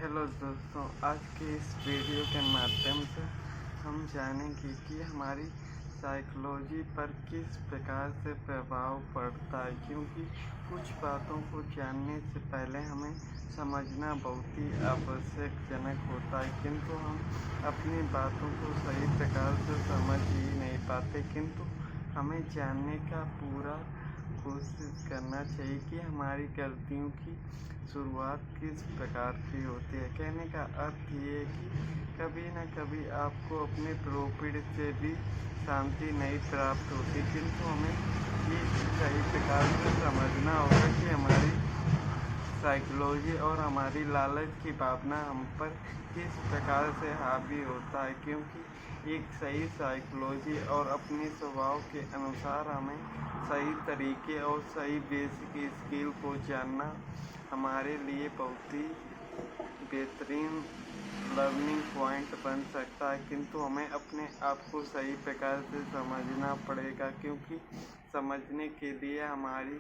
Hello दोस्तों, आज के इस वीडियो के माध्यम से हम जानेंगे कि हमारी साइकोलॉजी पर किस प्रकार से प्रभाव पड़ता है। क्योंकि कुछ बातों को जानने से पहले हमें समझना बहुत ही आवश्यकजनक होता है, किंतु हम अपनी बातों को सही प्रकार से समझ ही नहीं पाते। किंतु हमें जानने का पूरा कोशिश करना चाहिए कि हमारी गलतियों की शुरुआत किस प्रकार की होती है। कहने का अर्थ ये है कि कभी न कभी आपको अपने प्रॉफिट से भी शांति नहीं प्राप्त होती, किंतु हमें ये सही प्रकार से समझना होगा कि हमारी साइकोलॉजी और हमारी लालच की भावना हम पर किस प्रकार से हावी होता है। क्योंकि एक सही साइकोलॉजी और अपने स्वभाव के अनुसार हमें सही तरीके और सही बेसिक स्किल को जानना हमारे लिए बहुत ही बेहतरीन लर्निंग पॉइंट बन सकता है। किंतु हमें अपने आप को सही प्रकार से समझना पड़ेगा, क्योंकि समझने के लिए हमारी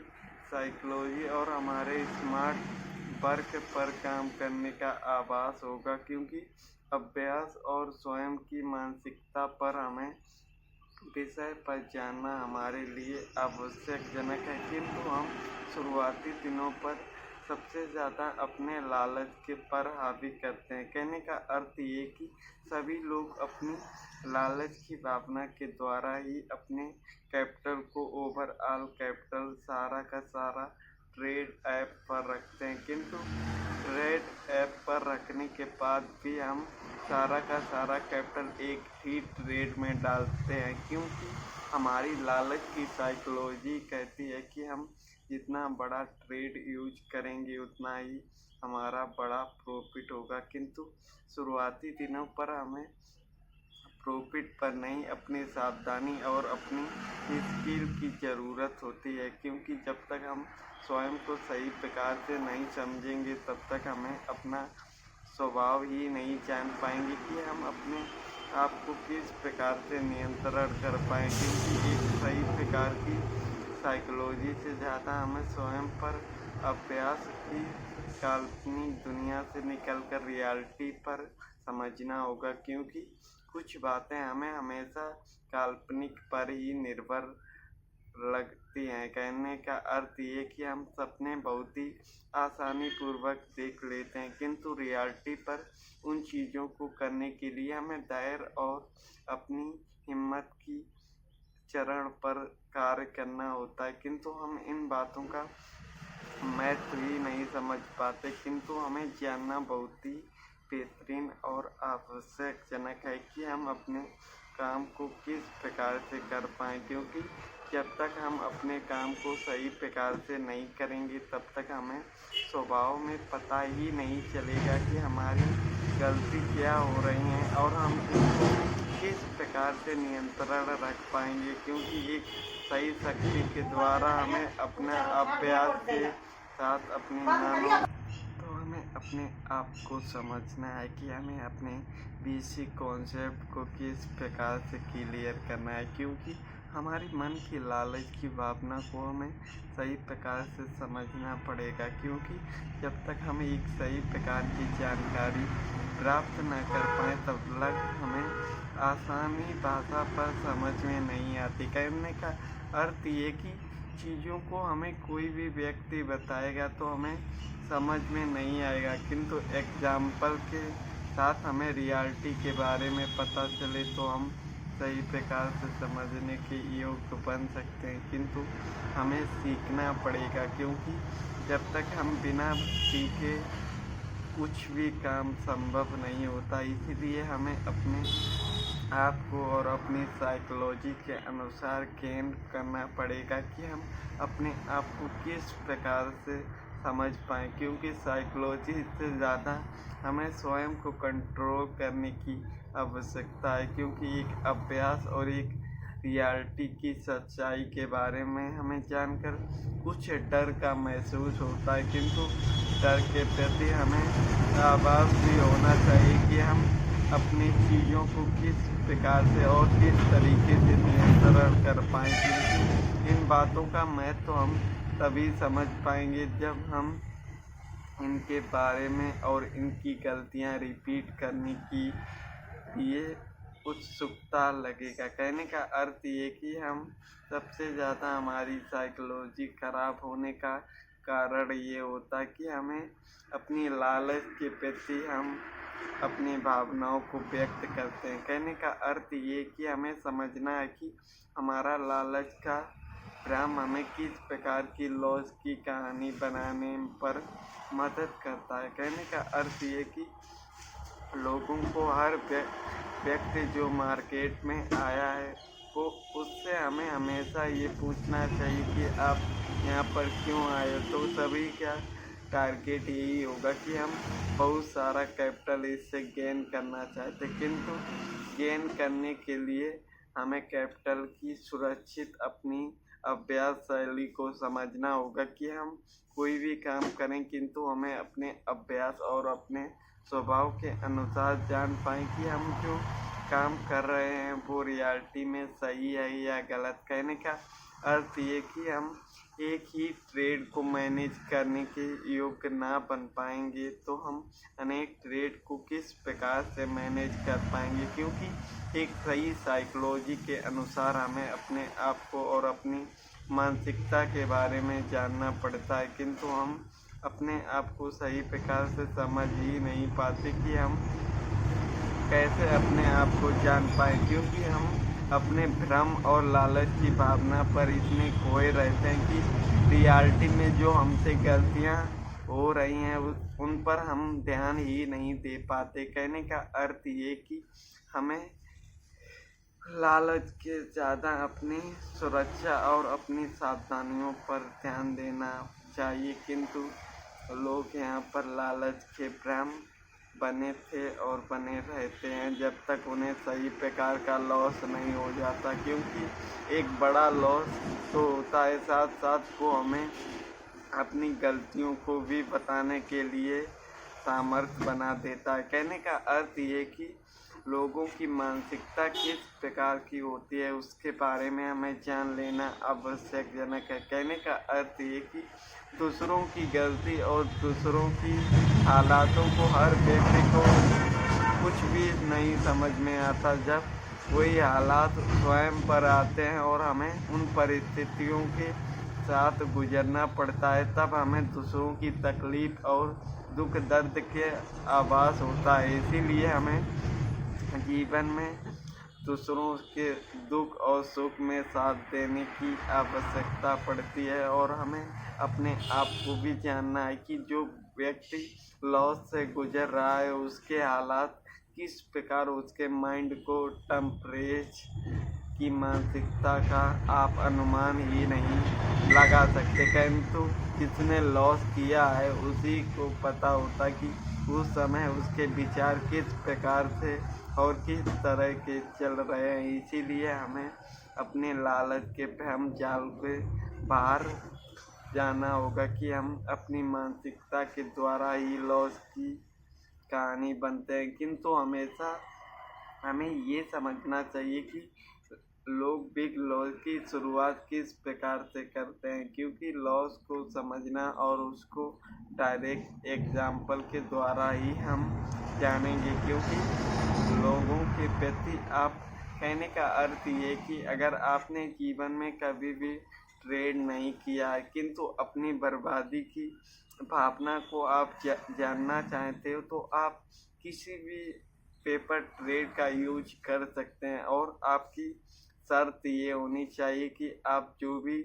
साइकोलॉजी और हमारे स्मार्ट वर्क पर काम करने का आभास होगा। क्योंकि अभ्यास और स्वयं की मानसिकता पर हमें विषय पर जानना हमारे लिए आवश्यकजनक है। किंतु हम शुरुआती दिनों पर सबसे ज़्यादा अपने लालच के पर हावी करते हैं। कहने का अर्थ ये कि सभी लोग अपनी लालच की भावना के द्वारा ही अपने कैपिटल को ओवरऑल कैपिटल सारा का सारा ट्रेड ऐप पर रखते हैं। किंतु ट्रेड ऐप पर रखने के बाद भी हम सारा का सारा कैपिटल एक ही ट्रेड में डालते हैं, क्योंकि हमारी लालच की साइकोलॉजी कहती है कि हम जितना बड़ा ट्रेड यूज करेंगे उतना ही हमारा बड़ा प्रॉफिट होगा। किंतु शुरुआती दिनों पर हमें प्रॉफिट पर नहीं, अपनी सावधानी और अपनी स्किल की ज़रूरत होती है। क्योंकि जब तक हम स्वयं को सही प्रकार से नहीं समझेंगे तब तक हमें अपना स्वभाव ही नहीं जान पाएंगे कि हम अपने आप को किस प्रकार से नियंत्रण कर पाएँ। क्योंकि एक सही प्रकार की साइकोलॉजी से ज़्यादा हमें स्वयं पर अभ्यास की काल्पनिक दुनिया से निकलकर रियलिटी पर समझना होगा। क्योंकि कुछ बातें हमें हमेशा काल्पनिक पर ही निर्भर लगती हैं। कहने का अर्थ ये कि हम सपने बहुत ही आसानी पूर्वक देख लेते हैं, किंतु रियलिटी पर उन चीज़ों को करने के लिए हमें धैर्य और अपनी हिम्मत की चरण पर कार्य करना होता है। किंतु हम इन बातों का महत्व ही नहीं समझ पाते। किंतु हमें जानना बहुत ही बेहतरीन और आवश्यकजनक है कि हम अपने काम को किस प्रकार से कर पाएँ। क्योंकि जब तक हम अपने काम को सही प्रकार से नहीं करेंगे तब तक हमें स्वभाव में पता ही नहीं चलेगा कि हमारी गलती क्या हो रही है और हम इसको किस प्रकार से नियंत्रण रख पाएंगे। क्योंकि एक सही शक्ति के द्वारा हमें अपना अभ्यास के साथ अपनी तो हमें अपने आप को समझना है कि हमें अपने बेसिक कॉन्सेप्ट को किस प्रकार से क्लियर करना है। क्योंकि हमारी मन की लालच की भावना को हमें सही प्रकार से समझना पड़ेगा। क्योंकि जब तक हम एक सही प्रकार की जानकारी प्राप्त न कर पाएँ तब तक हमें आसानी भाषा पर समझ में नहीं आती। कहने का अर्थ ये कि चीज़ों को हमें कोई भी व्यक्ति बताएगा तो हमें समझ में नहीं आएगा, किंतु एग्जाम्पल के साथ हमें रियलिटी के बारे में पता चले तो हम सही प्रकार से समझने के योग्य बन सकते हैं। किंतु हमें सीखना पड़ेगा, क्योंकि जब तक हम बिना सीखे कुछ भी काम संभव नहीं होता। इसीलिए हमें अपने आप को और अपनी साइकोलॉजी के अनुसार केंद्र करना पड़ेगा कि हम अपने आप को किस प्रकार से समझ पाएँ। क्योंकि साइकोलॉजी से ज़्यादा हमें स्वयं को कंट्रोल करने की आवश्यकता है। क्योंकि एक अभ्यास और एक रियलिटी की सच्चाई के बारे में हमें जानकर कुछ डर का महसूस होता है, किंतु डर के प्रति हमें आभास भी होना चाहिए कि हम अपनी चीज़ों को किस प्रकार से और किस तरीके से नियंत्रण कर पाएँ। क्योंकि इन बातों का महत्व हम तभी समझ पाएंगे जब हम इनके बारे में और इनकी गलतियां रिपीट करने की ये उत्सुकता लगेगा। कहने का अर्थ ये कि हम सबसे ज़्यादा हमारी साइकोलॉजी खराब होने का कारण ये होता है कि हमें अपनी लालच के प्रति हम अपनी भावनाओं को व्यक्त करते हैं। कहने का अर्थ ये कि हमें समझना है कि हमारा लालच का भ्रम हमें किस प्रकार की लॉस की कहानी बनाने पर मदद करता है। कहने का अर्थ ये कि लोगों को हर व्यक्ति जो मार्केट में आया है वो उससे हमें हमेशा ये पूछना चाहिए कि आप यहाँ पर क्यों आए हो। तो सभी का टारगेट यही होगा कि हम बहुत सारा कैपिटल इससे गेन करना चाहते, किंतु गेन करने के लिए हमें कैपिटल की सुरक्षित अपनी अभ्यास शैली को समझना होगा कि हम कोई भी काम करें किंतु हमें अपने अभ्यास और अपने स्वभाव के अनुसार जान पाएँ कि हम जो काम कर रहे हैं वो रियलिटी में सही है या गलत। कहने का अर्थ ये कि हम एक ही ट्रेड को मैनेज करने के योग्य ना बन पाएंगे तो हम अनेक ट्रेड को किस प्रकार से मैनेज कर पाएंगे, क्योंकि एक सही साइकोलॉजी के अनुसार हमें अपने आप को और अपनी मानसिकता के बारे में जानना पड़ता है, किंतु हम अपने आप को सही प्रकार से समझ ही नहीं पाते कि हम कैसे अपने आप को जान पाए, क्योंकि हम अपने भ्रम और लालच की भावना पर इतने खोए रहते हैं कि रियलिटी में जो हमसे गलतियां हो रही हैं उन पर हम ध्यान ही नहीं दे पाते। कहने का अर्थ ये कि हमें लालच के ज़्यादा अपनी सुरक्षा और अपनी सावधानियों पर ध्यान देना चाहिए, किंतु लोग यहाँ पर लालच के भ्रम बने थे और बने रहते हैं जब तक उन्हें सही प्रकार का लॉस नहीं हो जाता, क्योंकि एक बड़ा लॉस तो होता है साथ साथ वो हमें अपनी गलतियों को भी बताने के लिए सामर्थ्य बना देता है। कहने का अर्थ ये कि लोगों की मानसिकता किस प्रकार की होती है उसके बारे में हमें जान लेना आवश्यकजनक है। कहने का अर्थ ये कि दूसरों की गलती और दूसरों की हालातों को हर व्यक्ति को कुछ भी नहीं समझ में आता। जब वही हालात स्वयं पर आते हैं और हमें उन परिस्थितियों के साथ गुजरना पड़ता है तब हमें दूसरों की तकलीफ और दुख दर्द के आभास होता है। इसीलिए हमें जीवन में दूसरों के दुख और सुख में साथ देने की आवश्यकता पड़ती है और हमें अपने आप को भी जानना है कि जो व्यक्ति लॉस से गुजर रहा है उसके हालात किस प्रकार उसके माइंड को टेम्परेच की मानसिकता का आप अनुमान ही नहीं लगा सकते, किंतु जिसने लॉस किया है उसी को पता होता कि उस समय उसके विचार किस प्रकार से और किस तरह के चल रहे हैं। इसीलिए हमें अपने लालच के भ्रम जाल के बाहर जाना होगा कि हम अपनी मानसिकता के द्वारा ही लॉस की कहानी बनते हैं, किंतु हमेशा हमें ये समझना चाहिए कि लोग बिग लॉस की शुरुआत किस प्रकार से करते हैं, क्योंकि लॉस को समझना और उसको डायरेक्ट एग्जाम्पल के द्वारा ही हम जानेंगे। क्योंकि लोगों के प्रति आप कहने का अर्थ ये कि अगर आपने जीवन में कभी भी ट्रेड नहीं किया है किंतु अपनी बर्बादी की भावना को आप जानना चाहते हो तो आप किसी भी पेपर ट्रेड का यूज कर सकते हैं और आपकी शर्त ये होनी चाहिए कि आप जो भी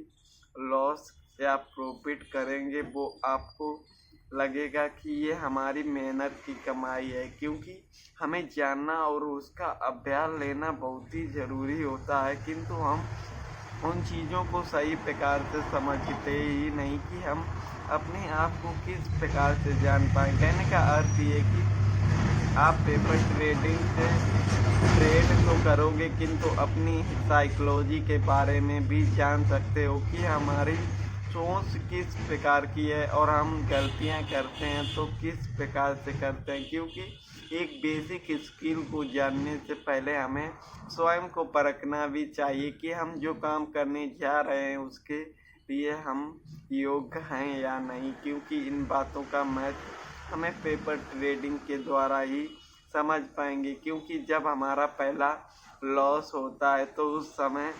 लॉस या प्रॉफिट करेंगे वो आपको लगेगा कि ये हमारी मेहनत की कमाई है, क्योंकि हमें जानना और उसका अभ्यास लेना बहुत ही ज़रूरी होता है, किंतु हम उन चीज़ों को सही प्रकार से समझते ही नहीं कि हम अपने आप को किस प्रकार से जान पाएँ। कहने का अर्थ ये कि आप पेपर ट्रेडिंग से ट्रेड तो करोगे किंतु अपनी साइकोलॉजी के बारे में भी जान सकते हो कि हमारी सोच किस प्रकार की है और हम गलतियां करते हैं तो किस प्रकार से करते हैं, क्योंकि एक बेसिक स्किल को जानने से पहले हमें स्वयं को परखना भी चाहिए कि हम जो काम करने जा रहे हैं उसके लिए हम योग्य हैं या नहीं, क्योंकि इन बातों का महत्व हमें पेपर ट्रेडिंग के द्वारा ही समझ पाएंगे। क्योंकि जब हमारा पहला लॉस होता है तो उस समय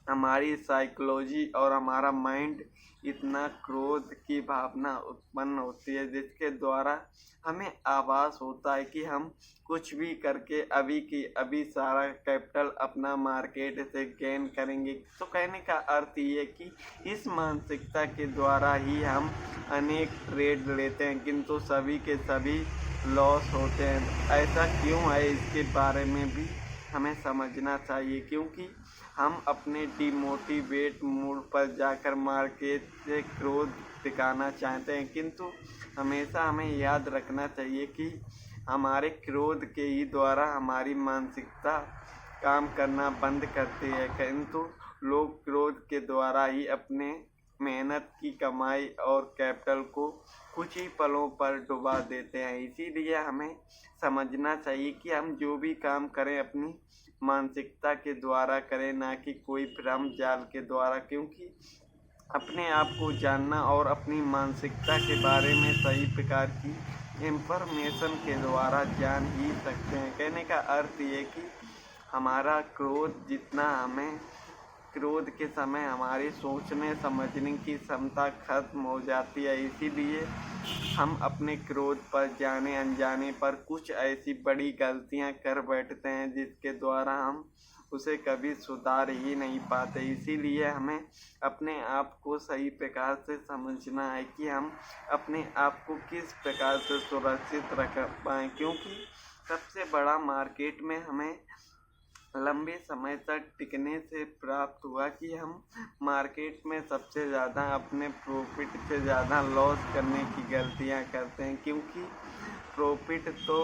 हमारी साइकोलॉजी और हमारा माइंड इतना क्रोध की भावना उत्पन्न होती है, जिसके द्वारा हमें आभास होता है कि हम कुछ भी करके अभी की अभी सारा कैपिटल अपना मार्केट से गेन करेंगे। तो कहने का अर्थ ये कि इस मानसिकता के द्वारा ही हम अनेक ट्रेड लेते हैं, किंतु सभी के सभी लॉस होते हैं। ऐसा क्यों है, इसके बारे में भी हमें समझना चाहिए। क्योंकि हम अपने डिमोटिवेट मूड पर जाकर मार्केट से क्रोध दिखाना चाहते हैं, किंतु हमेशा हमें याद रखना चाहिए कि हमारे क्रोध के ही द्वारा हमारी मानसिकता काम करना बंद करती है। किंतु लोग क्रोध के द्वारा ही अपने मेहनत की कमाई और कैपिटल को कुछ ही पलों पर डुबा देते हैं। इसीलिए हमें समझना चाहिए कि हम जो भी काम करें अपनी मानसिकता के द्वारा करें, ना कि कोई भ्रम जाल के द्वारा। क्योंकि अपने आप को जानना और अपनी मानसिकता के बारे में सही प्रकार की इंफॉर्मेशन के द्वारा जान ही सकते हैं। कहने का अर्थ ये कि हमारा क्रोध जितना हमें क्रोध के समय हमारी सोचने समझने की क्षमता खत्म हो जाती है। इसीलिए हम अपने क्रोध पर जाने अनजाने पर कुछ ऐसी बड़ी गलतियां कर बैठते हैं, जिसके द्वारा हम उसे कभी सुधार ही नहीं पाते। इसीलिए हमें अपने आप को सही प्रकार से समझना है कि हम अपने आप को किस प्रकार से सुरक्षित रख पाएँ। क्योंकि सबसे बड़ा मार्केट में हमें लंबे समय तक टिकने से प्राप्त हुआ कि हम मार्केट में सबसे ज़्यादा अपने प्रॉफिट से ज़्यादा लॉस करने की गलतियां करते हैं। क्योंकि प्रॉफिट तो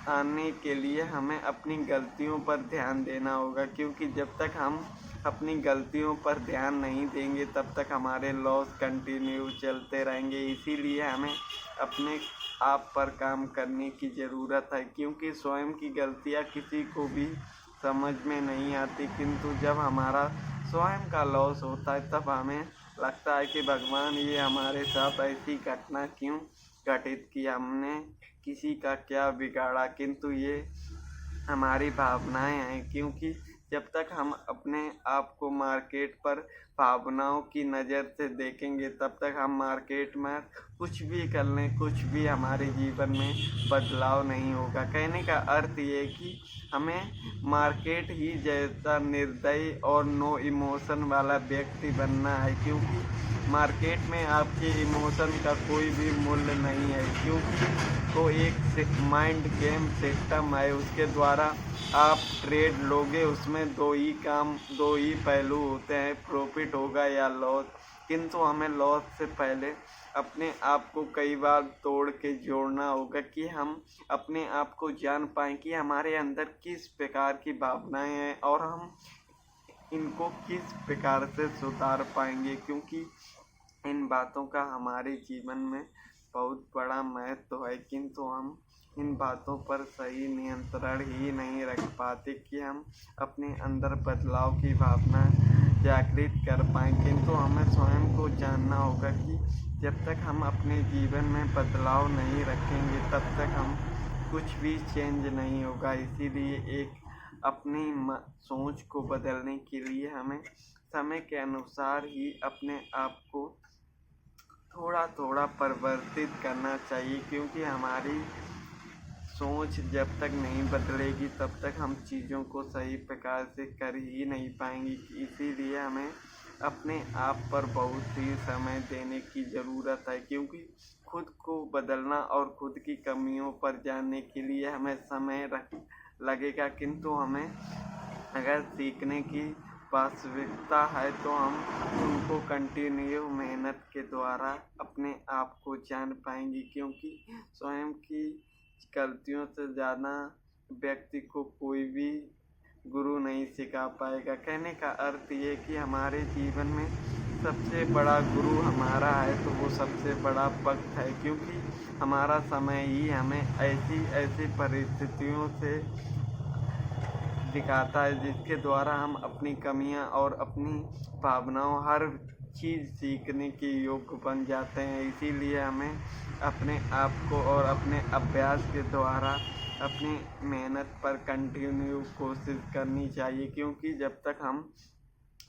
आने के लिए हमें अपनी गलतियों पर ध्यान देना होगा। क्योंकि जब तक हम अपनी गलतियों पर ध्यान नहीं देंगे तब तक हमारे लॉस कंटिन्यू चलते रहेंगे। इसीलिए हमें अपने आप पर काम करने की ज़रूरत है। क्योंकि स्वयं की गलतियां किसी को भी समझ में नहीं आती, किंतु जब हमारा स्वयं का लॉस होता है तब हमें लगता है कि भगवान ये हमारे साथ ऐसी घटना क्यों घटित की, हमने किसी का क्या बिगाड़ा। किंतु ये हमारी भावनाएं हैं। क्योंकि जब तक हम अपने आप को मार्केट पर भावनाओं की नज़र से देखेंगे तब तक हम मार्केट में कुछ भी कर लें, कुछ भी हमारे जीवन में बदलाव नहीं होगा। कहने का अर्थ ये कि हमें मार्केट ही जैसा निर्दयी और नो इमोशन वाला व्यक्ति बनना है। क्योंकि मार्केट में आपके इमोशन का कोई भी मूल्य नहीं है। क्योंकि तो एक माइंड गेम सिस्टम है, उसके द्वारा आप ट्रेड लोगे, उसमें दो ही पहलू होते हैं, प्रॉफिट होगा या लॉस। किंतु हमें लॉस से पहले अपने आप को कई बार तोड़ के जोड़ना होगा कि हम अपने आप को जान पाएँ कि हमारे अंदर किस प्रकार की भावनाएं हैं और हम इनको किस प्रकार से सुधार पाएंगे। क्योंकि इन बातों का हमारे जीवन में बहुत बड़ा महत्व है, किंतु हम इन बातों पर सही नियंत्रण ही नहीं रख पाते कि हम अपने अंदर बदलाव की भावना जागृत कर पाएँ। किंतु हमें स्वयं को जानना होगा कि जब तक हम अपने जीवन में बदलाव नहीं रखेंगे तब तक हम कुछ भी चेंज नहीं होगा। इसीलिए एक अपनी सोच को बदलने के लिए हमें समय के अनुसार ही अपने आप को थोड़ा थोड़ा परिवर्तित करना चाहिए। क्योंकि हमारी सोच जब तक नहीं बदलेगी तब तक हम चीज़ों को सही प्रकार से कर ही नहीं पाएंगे। इसीलिए हमें अपने आप पर बहुत ही समय देने की ज़रूरत है। क्योंकि खुद को बदलना और खुद की कमियों पर जानने के लिए हमें समय लगेगा, किंतु हमें अगर सीखने की वास्तविकता है तो हम उनको कंटिन्यू मेहनत के द्वारा अपने आप को जान पाएंगे। क्योंकि स्वयं की गलतियों से ज़्यादा व्यक्ति को कोई भी गुरु नहीं सिखा पाएगा। कहने का अर्थ ये कि हमारे जीवन में सबसे बड़ा गुरु हमारा है तो वो सबसे बड़ा वक्त है। क्योंकि हमारा समय ही हमें ऐसी परिस्थितियों से दिखाता है, जिसके द्वारा हम अपनी कमियां और अपनी भावनाओं हर चीज़ सीखने के योग्य बन जाते हैं। इसीलिए हमें अपने आप को और अपने अभ्यास के द्वारा अपनी मेहनत पर कंटिन्यू कोशिश करनी चाहिए, क्योंकि जब तक हम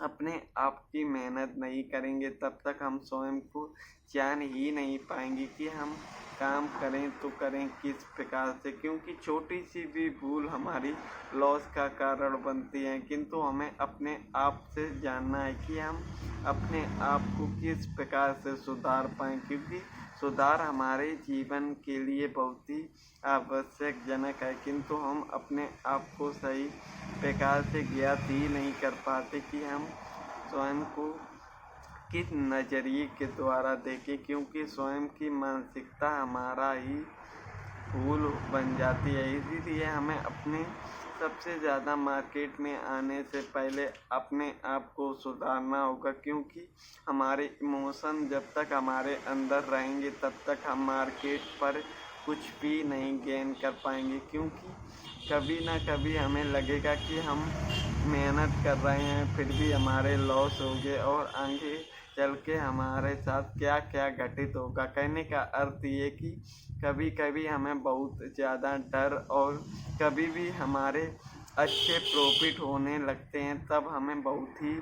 अपने आप की मेहनत नहीं करेंगे तब तक हम स्वयं को जान ही नहीं पाएंगे कि हम काम करें तो करें किस प्रकार से, क्योंकि छोटी सी भी भूल हमारी लॉस का कारण बनती है। किंतु हमें अपने आप से जानना है कि हम अपने आप को किस प्रकार से सुधार पाएं, क्योंकि सुधार हमारे जीवन के लिए बहुत ही आवश्यकजनक है। किंतु हम अपने आप को सही प्रकार से ज्ञात ही नहीं कर पाते कि हम स्वयं को किस नज़रिए के द्वारा देखें, क्योंकि स्वयं की मानसिकता हमारा ही भूल बन जाती है। इसीलिए हमें अपने सबसे ज़्यादा मार्केट में आने से पहले अपने आप को सुधारना होगा, क्योंकि हमारे इमोशन जब तक हमारे अंदर रहेंगे तब तक हम मार्केट पर कुछ भी नहीं गेन कर पाएंगे। क्योंकि कभी ना कभी हमें लगेगा कि हम मेहनत कर रहे हैं फिर भी हमारे लॉस हो गए, और आगे चल के हमारे साथ क्या क्या घटित होगा। कहने का अर्थ ये कि कभी कभी हमें बहुत ज़्यादा डर, और कभी भी हमारे अच्छे प्रॉफिट होने लगते हैं तब हमें बहुत ही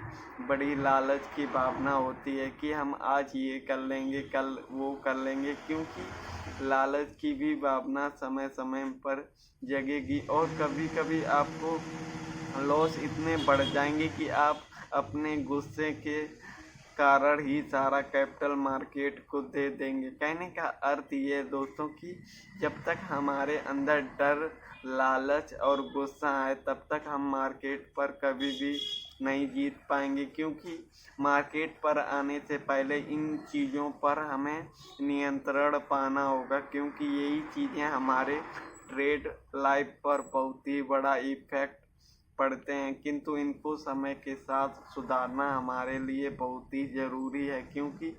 बड़ी लालच की भावना होती है कि हम आज ये कर लेंगे कल वो कर लेंगे, क्योंकि लालच की भी भावना समय समय पर जगेगी। और कभी कभी आपको लॉस इतने बढ़ जाएंगे कि आप अपने गुस्से के कारण ही सारा कैपिटल मार्केट को दे देंगे। कहने का अर्थ ये है दोस्तों कि जब तक हमारे अंदर डर, लालच और गुस्सा है तब तक हम मार्केट पर कभी भी नहीं जीत पाएंगे, क्योंकि मार्केट पर आने से पहले इन चीज़ों पर हमें नियंत्रण पाना होगा, क्योंकि यही चीज़ें हमारे ट्रेड लाइफ पर बहुत ही बड़ा इफेक्ट पढ़ते हैं। किंतु इनको समय के साथ सुधारना हमारे लिए बहुत ही ज़रूरी है, क्योंकि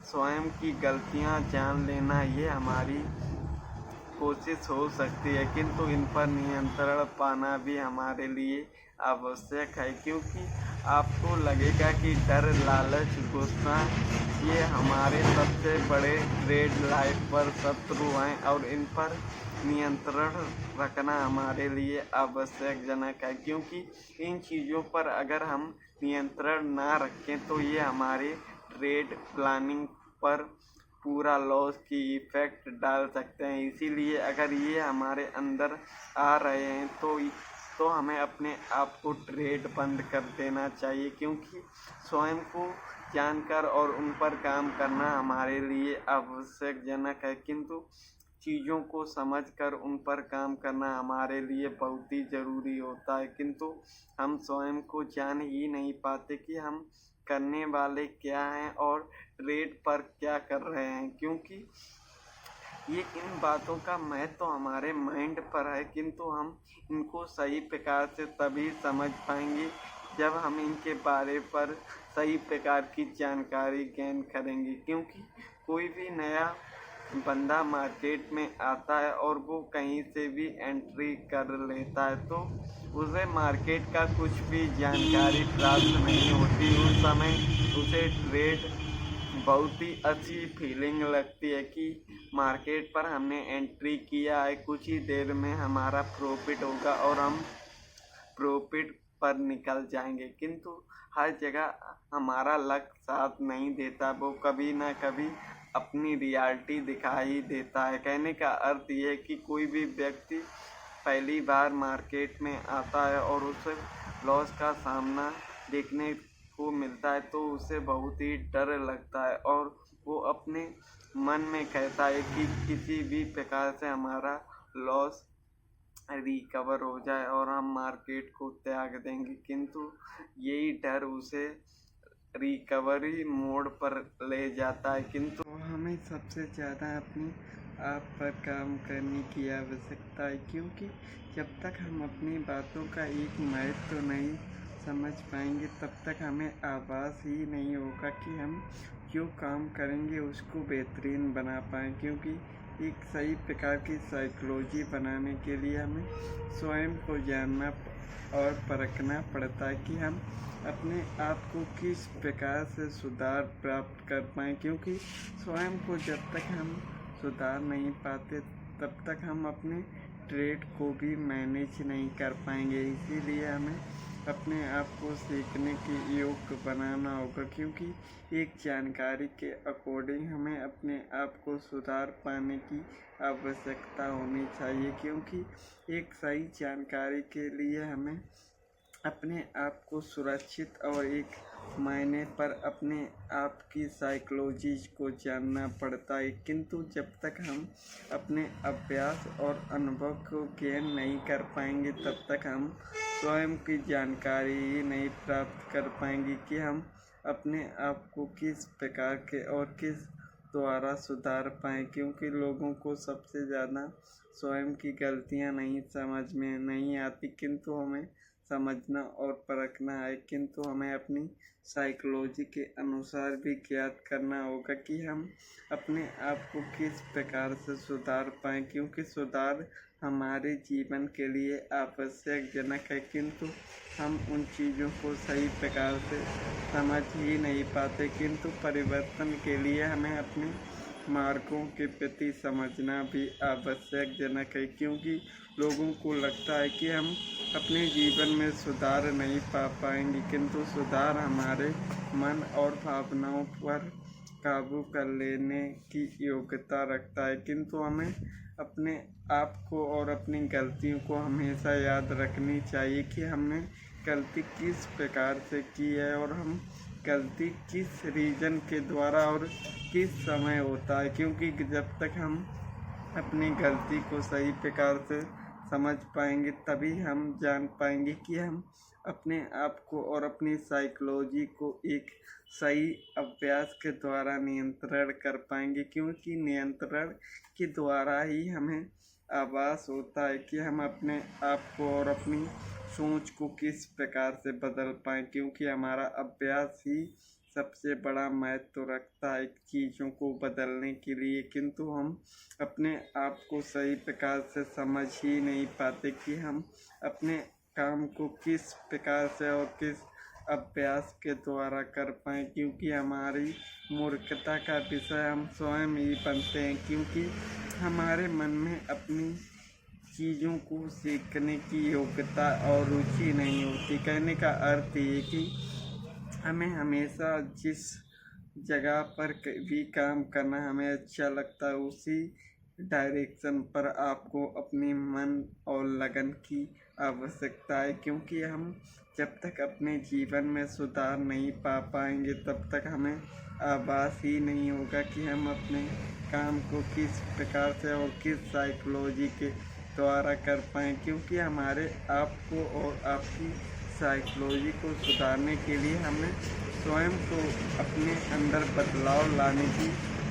स्वयं की गलतियां जान लेना ये हमारी कोशिश हो सकती है, किंतु इन पर नियंत्रण पाना भी हमारे लिए आवश्यक है। क्योंकि आपको लगेगा कि डर, लालच, गुस्सा ये हमारे सबसे बड़े ट्रेड लाइफ पर शत्रु हैं, और इन पर नियंत्रण रखना हमारे लिए आवश्यकजनक है। क्योंकि इन चीज़ों पर अगर हम नियंत्रण ना रखें तो ये हमारे ट्रेड प्लानिंग पर पूरा लॉस की इफ़ेक्ट डाल सकते हैं। इसीलिए अगर ये हमारे अंदर आ रहे हैं तो हमें अपने आप को ट्रेड बंद कर देना चाहिए, क्योंकि स्वयं को जानकर और उन पर काम करना हमारे लिए आवश्यकजनक है, किंतु चीज़ों को समझकर उन पर काम करना हमारे लिए बहुत ही ज़रूरी होता है। किंतु हम स्वयं को जान ही नहीं पाते कि हम करने वाले क्या हैं और ट्रेड पर क्या कर रहे हैं, क्योंकि ये इन बातों का महत्व हमारे माइंड पर है। किंतु हम इनको सही प्रकार से तभी समझ पाएंगे जब हम इनके बारे पर सही प्रकार की जानकारी गेन करेंगे, क्योंकि कोई भी नया बंदा मार्केट में आता है और वो कहीं से भी एंट्री कर लेता है तो उसे मार्केट का कुछ भी जानकारी प्राप्त नहीं होती। उस समय उसे ट्रेड बहुत ही अच्छी फीलिंग लगती है कि मार्केट पर हमने एंट्री किया है, कुछ ही देर में हमारा प्रॉफिट होगा और हम प्रॉफिट पर निकल जाएंगे। किंतु हर जगह हमारा लक साथ नहीं देता, वो कभी ना कभी अपनी रियलिटी दिखाई देता है। कहने का अर्थ ये है कि कोई भी व्यक्ति पहली बार मार्केट में आता है और उसे लॉस का सामना देखने को मिलता है तो उसे बहुत ही डर लगता है, और वो अपने मन में कहता है कि किसी भी प्रकार से हमारा लॉस रिकवर हो जाए और हम मार्केट को त्याग देंगे। किंतु यही डर उसे रिकवरी मोड पर ले जाता है। किंतु हमें सबसे ज़्यादा अपनी आप पर काम करने की आवश्यकता है, क्योंकि जब तक हम अपनी बातों का एक महत्व नहीं समझ पाएंगे तब तक हमें आभास ही नहीं होगा कि हम जो काम करेंगे उसको बेहतरीन बना पाएँ। क्योंकि एक सही प्रकार की साइकोलॉजी बनाने के लिए हमें स्वयं को जानना और परखना पड़ता है कि हम अपने आप को किस प्रकार से सुधार प्राप्त कर पाएँ, क्योंकि स्वयं को जब तक हम सुधार नहीं पाते तब तक हम अपने ट्रेड को भी मैनेज नहीं कर पाएंगे। इसीलिए हमें अपने आप को सीखने के योग्य बनाना होगा, क्योंकि एक जानकारी के अकॉर्डिंग हमें अपने आप को सुधार पाने की आवश्यकता होनी चाहिए, क्योंकि एक सही जानकारी के लिए हमें अपने आप को सुरक्षित और एक मायने पर अपने आप की साइकोलॉजी को जानना पड़ता है। किंतु जब तक हम अपने अभ्यास और अनुभव को गेन नहीं कर पाएंगे तब तक हम स्वयं की जानकारी ही नहीं प्राप्त कर पाएंगे कि हम अपने आप को किस प्रकार के और किस द्वारा सुधार पाएँ, क्योंकि लोगों को सबसे ज़्यादा स्वयं की गलतियां नहीं समझ में नहीं आती, किंतु हमें समझना और परखना है। किंतु हमें अपनी साइकोलॉजी के अनुसार भी ज्ञात करना होगा कि हम अपने आप को किस प्रकार से सुधार पाएँ, क्योंकि सुधार हमारे जीवन के लिए आवश्यक जनक है, किंतु हम उन चीज़ों को सही प्रकार से समझ ही नहीं पाते। किंतु परिवर्तन के लिए हमें अपने मार्गों के प्रति समझना भी आवश्यक जनक है, क्योंकि लोगों को लगता है कि हम अपने जीवन में सुधार नहीं पा पाएंगे, किंतु सुधार हमारे मन और भावनाओं पर काबू कर लेने की योग्यता रखता है। किंतु हमें अपने आप को और अपनी गलतियों को हमेशा याद रखनी चाहिए कि हमने गलती किस प्रकार से की है और हम गलती किस रीजन के द्वारा और किस समय होता है, क्योंकि जब तक हम अपनी गलती को सही प्रकार से समझ पाएंगे तभी हम जान पाएंगे कि हम अपने आप को और अपनी साइकोलॉजी को एक सही अभ्यास के द्वारा नियंत्रण कर पाएंगे, क्योंकि नियंत्रण के द्वारा ही हमें आभास होता है कि हम अपने आप को और अपनी सोच को किस प्रकार से बदल पाएँ, क्योंकि हमारा अभ्यास ही सबसे बड़ा महत्व रखता है चीज़ों को बदलने के लिए। किंतु हम अपने आप को सही प्रकार से समझ ही नहीं पाते कि हम अपने काम को किस प्रकार से और किस अभ्यास के द्वारा कर पाएँ, क्योंकि हमारी मूर्खता का विषय हम स्वयं ही बनते हैं, क्योंकि हमारे मन में अपनी चीज़ों को सीखने की योग्यता और रुचि नहीं होती। कहने का अर्थ ये कि हमें हमेशा जिस जगह पर भी काम करना हमें अच्छा लगता है उसी डायरेक्शन पर आपको अपने मन और लगन की आवश्यकता है, क्योंकि हम जब तक अपने जीवन में सुधार नहीं पा पाएंगे तब तक हमें आभास ही नहीं होगा कि हम अपने काम को किस प्रकार से और किस साइकोलॉजी के द्वारा कर पाएँ, क्योंकि हमारे आप को और आपकी साइकोलॉजी को सुधारने के लिए हमें स्वयं को अपने अंदर बदलाव लाने की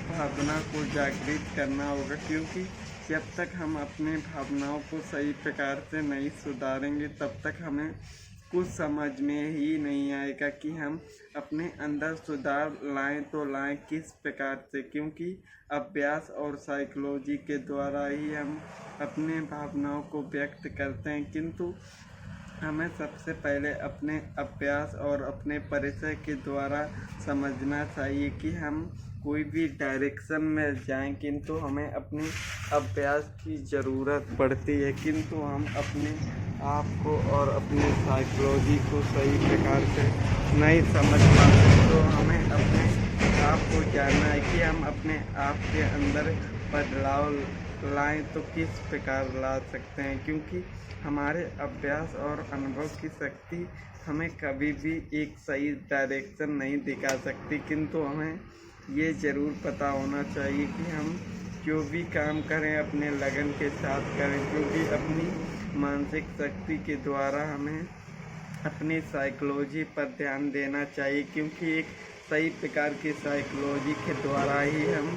भावना को जागृत करना होगा, क्योंकि जब तक हम अपने भावनाओं को सही प्रकार से नहीं सुधारेंगे तब तक हमें कुछ समझ में ही नहीं आएगा कि हम अपने अंदर सुधार लाएं तो लाएं किस प्रकार से, क्योंकि अभ्यास और साइकोलॉजी के द्वारा ही हम अपने भावनाओं को व्यक्त करते हैं। किंतु हमें सबसे पहले अपने अभ्यास और अपने परिचय के द्वारा समझना चाहिए कि हम कोई भी डायरेक्शन में जाएं, किंतु हमें अपने अभ्यास की ज़रूरत पड़ती है, किंतु हम अपने आप को और अपने साइकोलॉजी को सही प्रकार से नहीं समझ पाते। तो हमें अपने आप को जानना है कि हम अपने आप के अंदर बदलाव लाएं तो किस प्रकार ला सकते हैं, क्योंकि हमारे अभ्यास और अनुभव की शक्ति हमें कभी भी एक सही डायरेक्शन नहीं दिखा सकती, किंतु हमें ये ज़रूर पता होना चाहिए कि हम जो भी काम करें अपने लगन के साथ करें, क्योंकि अपनी मानसिक शक्ति के द्वारा हमें अपनी साइकोलॉजी पर ध्यान देना चाहिए, क्योंकि एक सही प्रकार की साइकोलॉजी के द्वारा ही हम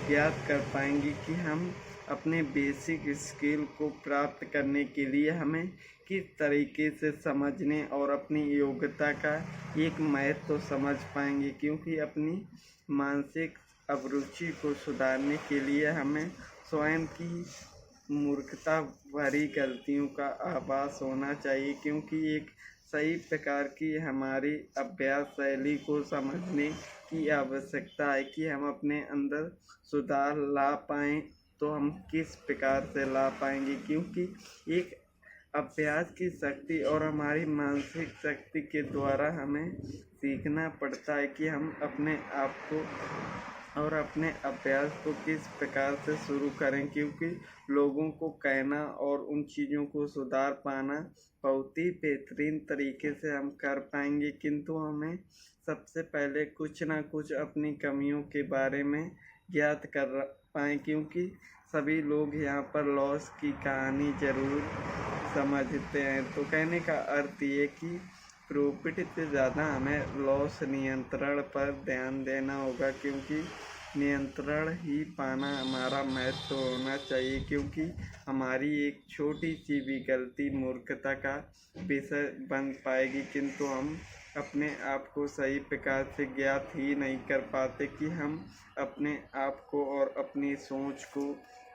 ज्ञात कर पाएंगे कि हम अपने बेसिक स्किल को प्राप्त करने के लिए हमें किस तरीके से समझने और अपनी योग्यता का एक महत्व समझ पाएंगे, क्योंकि अपनी मानसिक अभिरुचि को सुधारने के लिए हमें स्वयं की मूर्खता भरी गलतियों का आभास होना चाहिए, क्योंकि एक सही प्रकार की हमारी अभ्यास शैली को समझने की आवश्यकता है कि हम अपने अंदर सुधार ला पाएँ। तो हम किस प्रकार से ला पाएंगे, क्योंकि एक अभ्यास की शक्ति और हमारी मानसिक शक्ति के द्वारा हमें सीखना पड़ता है कि हम अपने आप को और अपने अभ्यास को किस प्रकार से शुरू करें, क्योंकि लोगों को कहना और उन चीज़ों को सुधार पाना बहुत ही बेहतरीन तरीके से हम कर पाएंगे, किंतु हमें सबसे पहले कुछ ना कुछ अपनी कमियों के बारे में ज्ञात कर पाएँ, क्योंकि सभी लोग यहाँ पर लॉस की कहानी ज़रूर समझते हैं। तो कहने का अर्थ ये कि प्रॉफिट से ज़्यादा हमें लॉस नियंत्रण पर ध्यान देना होगा, क्योंकि नियंत्रण ही पाना हमारा महत्व होना चाहिए, क्योंकि हमारी एक छोटी सी भी गलती मूर्खता का विषय बन पाएगी, किंतु हम अपने आप को सही प्रकार से ज्ञात ही नहीं कर पाते कि हम अपने आप को और अपनी सोच को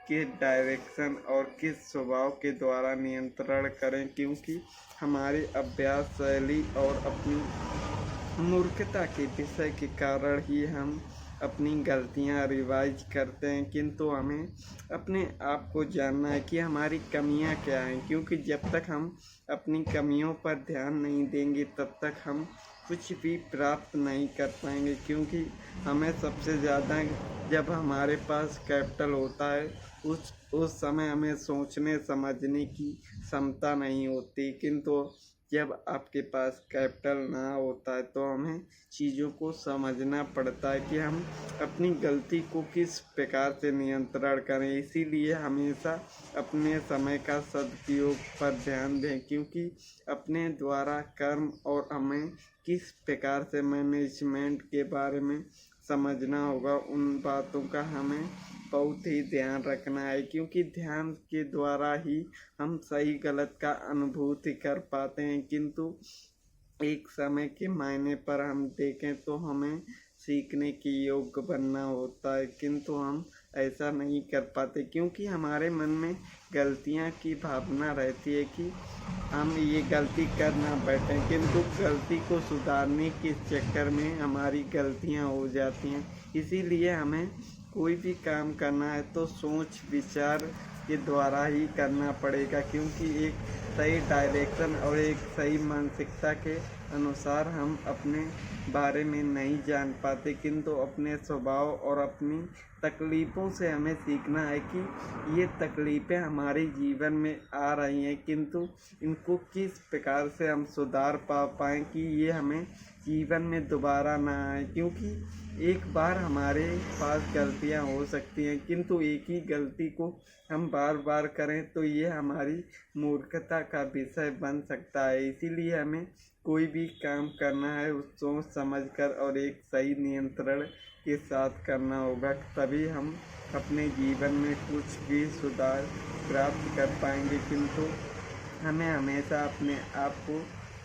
किस डायरेक्शन और किस स्वभाव के द्वारा नियंत्रण करें, क्योंकि हमारे अभ्यास शैली और अपनी मूर्खता के विषय के कारण ही हम अपनी गलतियां रिवाइज करते हैं। किंतु हमें अपने आप को जानना है कि हमारी कमियां क्या हैं, क्योंकि जब तक हम अपनी कमियों पर ध्यान नहीं देंगे तब तक हम कुछ भी प्राप्त नहीं कर पाएंगे, क्योंकि हमें सबसे ज़्यादा जब हमारे पास कैपिटल होता है उस समय हमें सोचने समझने की क्षमता नहीं होती, किंतु जब आपके पास कैपिटल ना होता है तो हमें चीज़ों को समझना पड़ता है कि हम अपनी गलती को किस प्रकार से नियंत्रण करें। इसीलिए हमेशा अपने समय का सदुपयोग पर ध्यान दें, क्योंकि अपने द्वारा कर्म और हमें किस प्रकार से मैनेजमेंट के बारे में समझना होगा, उन बातों का हमें बहुत ही ध्यान रखना है, क्योंकि ध्यान के द्वारा ही हम सही गलत का अनुभूति कर पाते हैं। किंतु एक समय के मायने पर हम देखें तो हमें सीखने के योग्य बनना होता है, किंतु हम ऐसा नहीं कर पाते, क्योंकि हमारे मन में गलतियां की भावना रहती है कि हम ये गलती कर ना बैठें, किंतु गलती को सुधारने के चक्कर में हमारी गलतियां हो जाती हैं। इसीलिए हमें कोई भी काम करना है तो सोच विचार के द्वारा ही करना पड़ेगा, क्योंकि एक सही डायरेक्शन और एक सही मानसिकता के अनुसार हम अपने बारे में नहीं जान पाते, किंतु अपने स्वभाव और अपनी तकलीफ़ों से हमें सीखना है कि ये तकलीफ़ें हमारे जीवन में आ रही हैं, किंतु इनको किस प्रकार से हम सुधार पा पाएँ कि ये हमें जीवन में दोबारा ना आए, क्योंकि एक बार हमारे पास गलतियां हो सकती हैं, किंतु एक ही गलती को हम बार बार करें तो ये हमारी मूर्खता का विषय बन सकता है। इसीलिए हमें कोई भी काम करना है उस सोच समझकर और एक सही नियंत्रण के साथ करना होगा, तभी हम अपने जीवन में कुछ भी सुधार प्राप्त कर पाएंगे। किंतु हमें हमेशा अपने आप को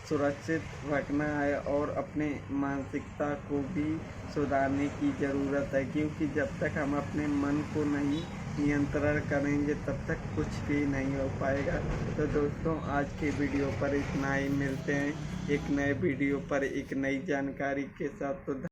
सुरक्षित रखना है और अपने मानसिकता को भी सुधारने की ज़रूरत है, क्योंकि जब तक हम अपने मन को नहीं नियंत्रण करेंगे तब तक कुछ भी नहीं हो पाएगा। तो दोस्तों, आज के वीडियो पर इतना ही। मिलते हैं एक नए वीडियो पर एक नई जानकारी के साथ। तो